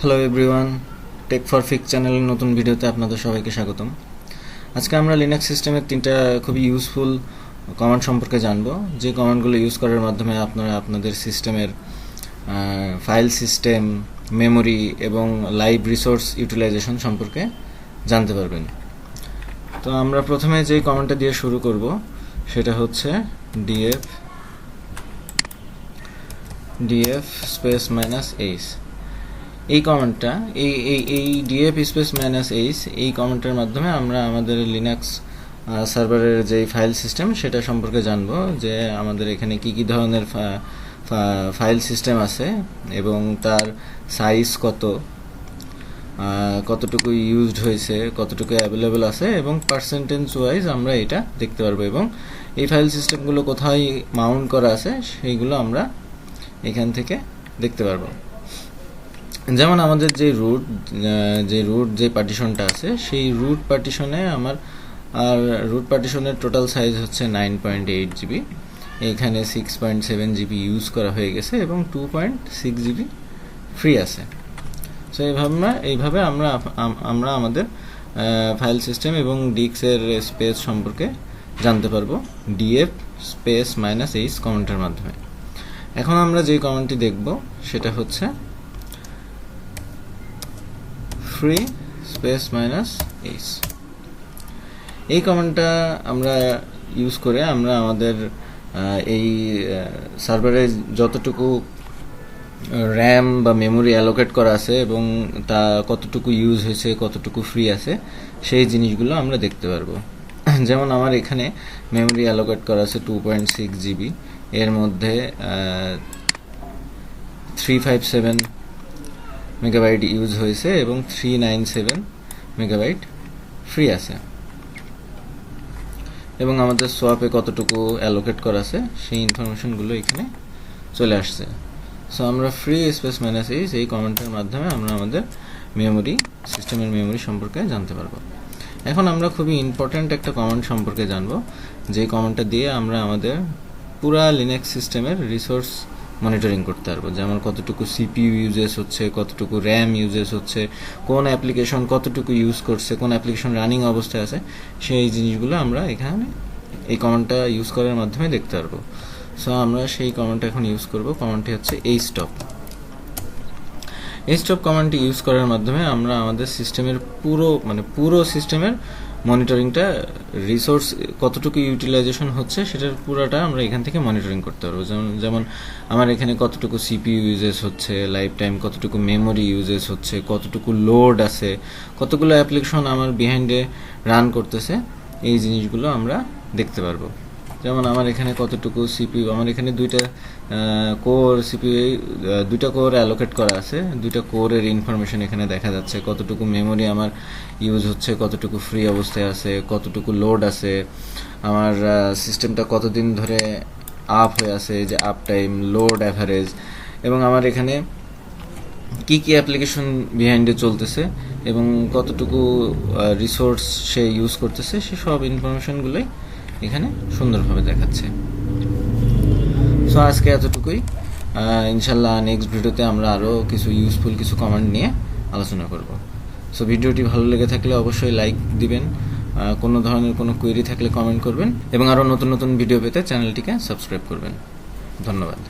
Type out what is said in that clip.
Hello everyone, take for ফিক চ্যানেলের নতুন ভিডিওতে আপনাদের সবাইকে স্বাগতম। আজকে আমরা লিনাক্স সিস্টেমের তিনটা খুবই ইউজফুল কমান্ড সম্পর্কে জানব, যে কমান্ডগুলো ইউজ করার মাধ্যমে আপনারা আপনাদের সিস্টেমের ফাইল সিস্টেম, মেমোরি এবং লাইভ রিসোর্স ইউটিলাইজেশন সম্পর্কে জানতে পারবেন। তো আমরা প্রথমে যে কমান্ডটা দিয়ে শুরু করব সেটা হচ্ছে df স্পেস -h। এই কমান্ডটা এই df স্পেস -h এই কমান্ডটার মাধ্যমে আমরা আমাদের লিনাক্স সার্ভারের যে ফাইল সিস্টেম সেটা সম্পর্কে জানবো, যে আমাদের এখানে কি কি ধরনের ফাইল সিস্টেম আছে এবং তার সাইজ কতটুকু ইউজড হয়েছে, কতটুকু অ্যাভেলেবল আছে এবং পার্সেন্টেজ ওয়াইজ আমরা এটা দেখতে পারবো, এবং এই ফাইল সিস্টেমগুলো কোথায় মাউন্ট করা আছে সেইগুলো আমরা এখান থেকে দেখতে পারবো। যেমন আমাদের যে রুট যে পার্টিশনটা আছে সেই রুট পার্টিশনের টোটাল সাইজ হচ্ছে 9.8 জিবি। এখানে 6.7 জিবি ইউজ করা হয়ে গেছে এবং 2.6 জিবি ফ্রি আছে। সো এইভাবে আমরা আমাদের ফাইল সিস্টেম এবং ডিস্কের স্পেস সম্পর্কে জানতে পারবো df স্পেস -h কমান্ডের মাধ্যমে। এখন আমরা যে কমান্ডটি দেখব সেটা হচ্ছে ফ্রি স্পেস -h। এই কমান্ডটা আমরা ইউজ করে আমরা আমাদের এই সার্ভারে যতটুকু র্যাম বা মেমোরি অ্যালোকেট করা আছে এবং তা কতটুকু ইউজ হয়েছে, কতটুকু ফ্রি আছে, সেই জিনিসগুলো আমরা দেখতে পারবো। যেমন আমার এখানে মেমোরি অ্যালোকেট করা আছে 2.6 জিবি, এর মধ্যে 357 মেগাবাইট ইউজ হয়েছে এবং 397 মেগাবাইট ফ্রি আছে, এবং আমাদের সোয়াপে কতটুকু অ্যালোকেট করা আছে সেই ইনফরমেশনগুলো এখানে চলে আসছে। সো আমরা ফ্রি স্পেস -h এই কমান্ডের মাধ্যমে আমরা আমাদের সিস্টেমের মেমোরি সম্পর্কে জানতে পারবো। এখন আমরা খুবই ইম্পর্ট্যান্ট একটা কমান্ড সম্পর্কে জানবো, যে কমান্ডটা দিয়ে আমরা আমাদের পুরা লিনাক্স সিস্টেমের রিসোর্স মনিটরিং করতে পারবো। যেমন কতটুকু সিপিইউ ইউজেস হচ্ছে, কতটুকু র্যাম ইউজেস হচ্ছে, কোন অ্যাপ্লিকেশন কতটুকু ইউজ করছে, কোন অ্যাপ্লিকেশন রানিং অবস্থায় আছে, সেই জিনিসগুলো আমরা এখানে এই কমান্ডটা ইউজ করার মাধ্যমে দেখতে পারবো। সো আমরা সেই কমান্ডটা এখন ইউজ করব। কমান্ডটি হচ্ছে htop কমান্ডটি ইউজ করার মাধ্যমে আমরা আমাদের সিস্টেমের পুরো সিস্টেমের মনিটরিংটা, রিসোর্স কতটুকু ইউটিলাইজেশন হচ্ছে সেটার পুরোটা আমরা এখান থেকে মনিটরিং করতে পারবো। যেমন আমার এখানে কতটুকু সিপিইউ ইউজেস হচ্ছে, লাইফ টাইম কতটুকু মেমোরি ইউজেস হচ্ছে, কতটুকু লোড আছে, কতগুলো অ্যাপ্লিকেশন আমার বিহাইন্ডে রান করতেছে, এই জিনিসগুলো আমরা দেখতে পারবো। যেমন আমার এখানে কতটুকু সিপিইউ, আমার এখানে দুইটা কোর অ্যালোকেট করা আছে, দুইটা কোরের ইনফরমেশন এখানে দেখা যাচ্ছে, কতটুকু মেমোরি আমার ইউজ হচ্ছে, কতটুকু ফ্রি অবস্থায় আছে, কতটুকু লোড আছে, আমার সিস্টেমটা কতদিন ধরে আপ হয়ে আছে, যে আপ টাইম, লোড অ্যাভারেজ, এবং আমার এখানে কি কি অ্যাপ্লিকেশন বিহাইন্ডে চলতেছে এবং কতটুকু রিসোর্স সে ইউজ করতেছে, সে সব ইনফরমেশনগুলোই এখানে সুন্দরভাবে দেখাচ্ছে। সো আজকে এতটুকুই। ইনশাল্লাহ নেক্সট ভিডিওতে আমরা আরও কিছু ইউজফুল কিছু কমান্ড নিয়ে আলোচনা করব। সো ভিডিওটি ভালো লেগে থাকলে অবশ্যই লাইক দিবেন, কোনো ধরনের কোনো কোয়েরি থাকলে কমেন্ট করবেন, এবং আরও নতুন নতুন ভিডিও পেতে চ্যানেলটিকে সাবস্ক্রাইব করবেন। ধন্যবাদ।